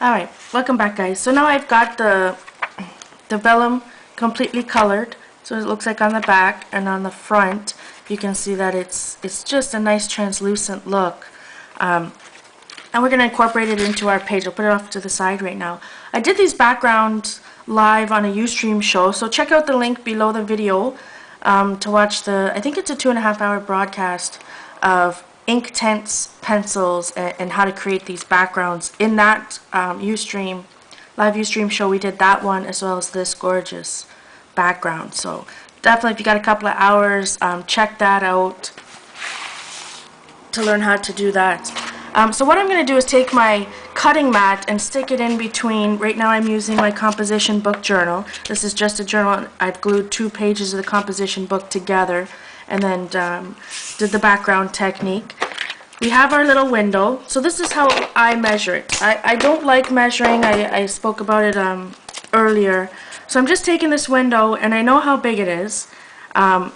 Alright, welcome back guys. So now I've got the vellum completely colored. So it looks like on the back and on the front you can see that it's just a nice translucent look. And we're going to incorporate it into our page. I'll put it off to the side right now. I did these backgrounds live on a Ustream show, so check out the link below the video to watch I think it's a 2.5 hour broadcast of Inktense pencils and how to create these backgrounds. In that live Ustream show, we did that one as well as this gorgeous background. So definitely, if you got a couple of hours, check that out to learn how to do that. So what I'm going to do is take my cutting mat and stick it in between. Right now I'm using my composition book journal. This is just a journal. I've glued 2 pages of the composition book together and then did the background technique. We have our little window. So this is how I measure it. I don't like measuring. I spoke about it earlier. So I'm just taking this window, and I know how big it is. And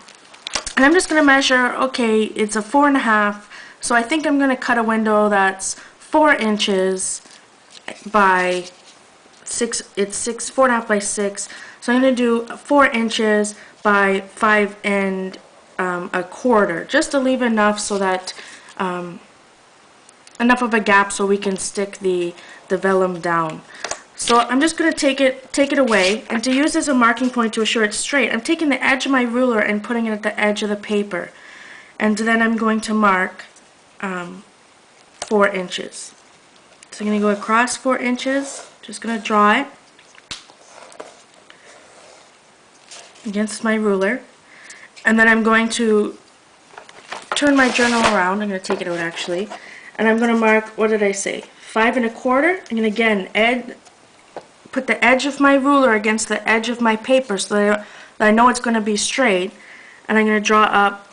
I'm just going to measure, okay, it's a 4.5. So I think I'm going to cut a window that's 4 inches by 6. It's 4.5 by 6. So I'm going to do 4 inches by 5 and a quarter, just to leave enough so that enough of a gap so we can stick the vellum down. So I'm just going to take it away, and to use as a marking point to assure it's straight, I'm taking the edge of my ruler and putting it at the edge of the paper, and then I'm going to mark 4 inches. So I'm going to go across 4 inches, just going to draw it against my ruler, and then I'm going to turn my journal around. I'm going to take it out actually, and I'm going to mark, what did I say, 5 1/4. I'm going to again put the edge of my ruler against the edge of my paper so that I know it's going to be straight, and I'm going to draw up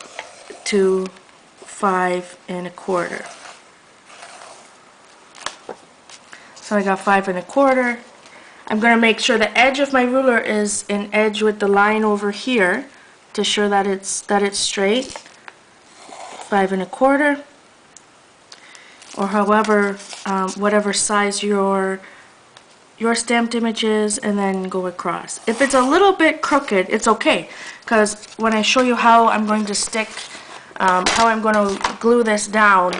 to 5 1/4. So I got 5 1/4. I'm going to make sure the edge of my ruler is in edge with the line over here to ensure that it's straight. 5 1/4, or however, whatever size your stamped image is, and then go across. If it's a little bit crooked, it's okay, because when I show you how I'm going to stick, how I'm going to glue this down,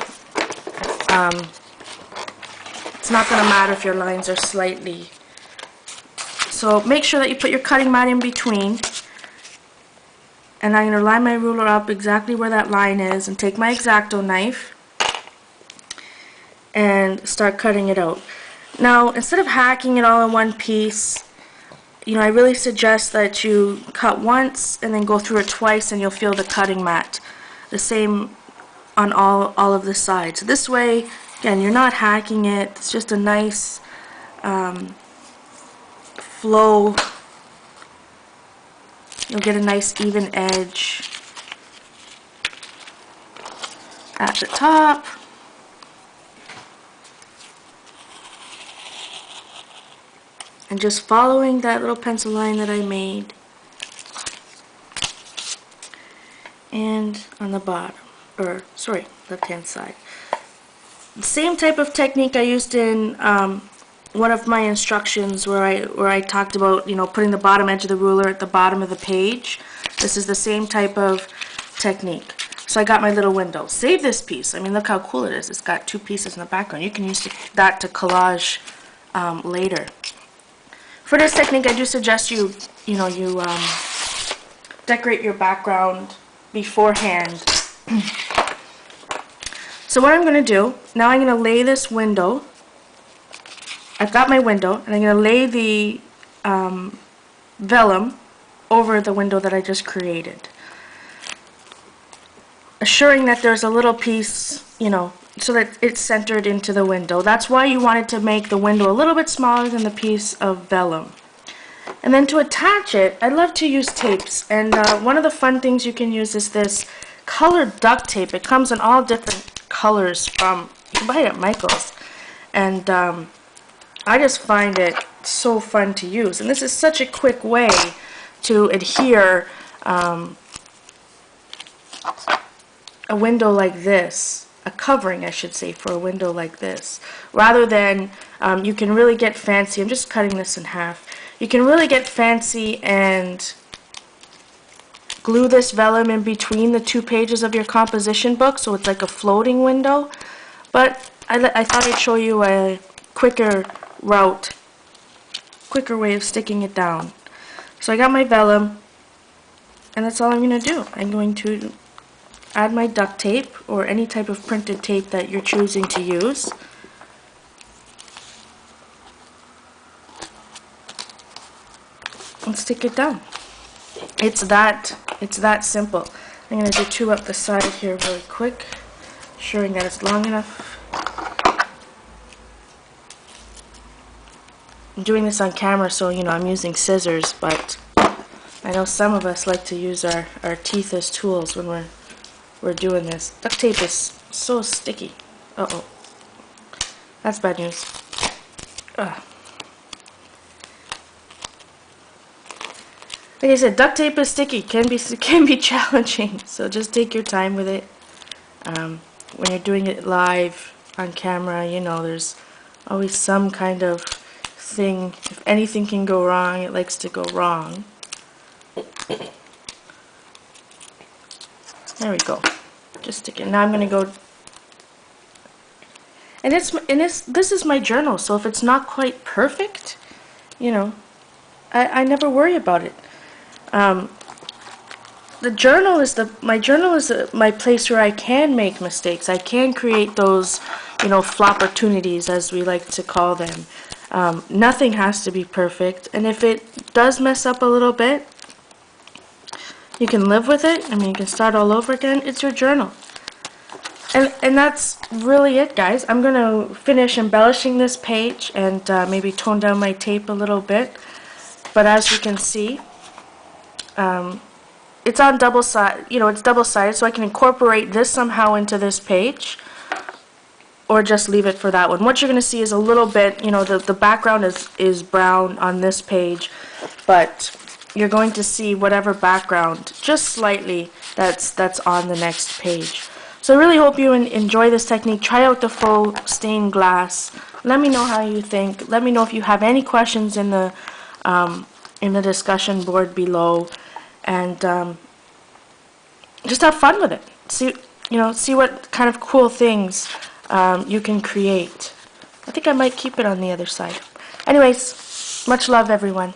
it's not going to matter if your lines are slightly. So make sure that you put your cutting mat in between, and I'm going to line my ruler up exactly where that line is, and take my X-Acto knife and start cutting it out. Now, instead of hacking it all in one piece, I really suggest that you cut once and then go through it twice, and you'll feel the cutting mat. The same on all of the sides. This way, again, you're not hacking it. It's just a nice flow. You'll get a nice even edge at the top. And just following that little pencil line that I made. And on the bottom, or sorry, left hand side. The same type of technique I used in one of my instructions where I talked about, putting the bottom edge of the ruler at the bottom of the page. This is the same type of technique. So I got my little window. Save this piece. I mean, look how cool it is. It's got 2 pieces in the background. You can use that to collage later. For this technique, I do suggest you decorate your background beforehand. So what I'm going to do, now I'm going to lay this window. I've got my window, and I'm going to lay the vellum over the window that I just created, assuring that there's a little piece, so that it's centered into the window. That's why you wanted to make the window a little bit smaller than the piece of vellum. And then to attach it, I love to use tapes, and one of the fun things you can use is this colored duct tape. It comes in all different colors you can buy it at Michael's, and I just find it so fun to use, and this is such a quick way to adhere a window like this, a covering I should say, for a window like this, rather than You can really get fancy. I'm just cutting this in half. You can really get fancy and glue this vellum in between the 2 pages of your composition book, so it's like a floating window. But I thought I'd show you a quicker route, quicker way of sticking it down. So I got my vellum, and that's all I'm going to do. I'm going to add my duct tape, or any type of printed tape that you're choosing to use. And stick it down. It's that simple. I'm going to do 2 up the side here really quick, ensuring that it's long enough. I'm doing this on camera, so you know I'm using scissors, but I know some of us like to use our teeth as tools when we're doing this. Duct tape is so sticky. Uh-oh. That's bad news. Ugh. Like I said, duct tape is sticky. Can be challenging. So just take your time with it. When you're doing it live on camera, you know, there's always some kind of thing. If anything can go wrong, it likes to go wrong. There we go. Just stick it. Now I'm going to go. And this is my journal, so if it's not quite perfect, you know, I never worry about it. My journal is my place where I can make mistakes. I can create those, you know, flopportunities, as we like to call them. Nothing has to be perfect, and if it does mess up a little bit, you can live with it. I mean, you can start all over again. It's your journal. And that's really it, guys. I'm going to finish embellishing this page and maybe tone down my tape a little bit. But as you can see, it's on it's double-sided, so I can incorporate this somehow into this page, or just leave it for that one. What you're going to see is a little bit, you know, the background is brown on this page, but you're going to see whatever background, just slightly, that's on the next page. So I really hope you enjoy this technique. Try out the faux stained glass. Let me know how you think. Let me know if you have any questions in the discussion board below, and just have fun with it. See what kind of cool things you can create. I think I might keep it on the other side. Anyways, much love, everyone.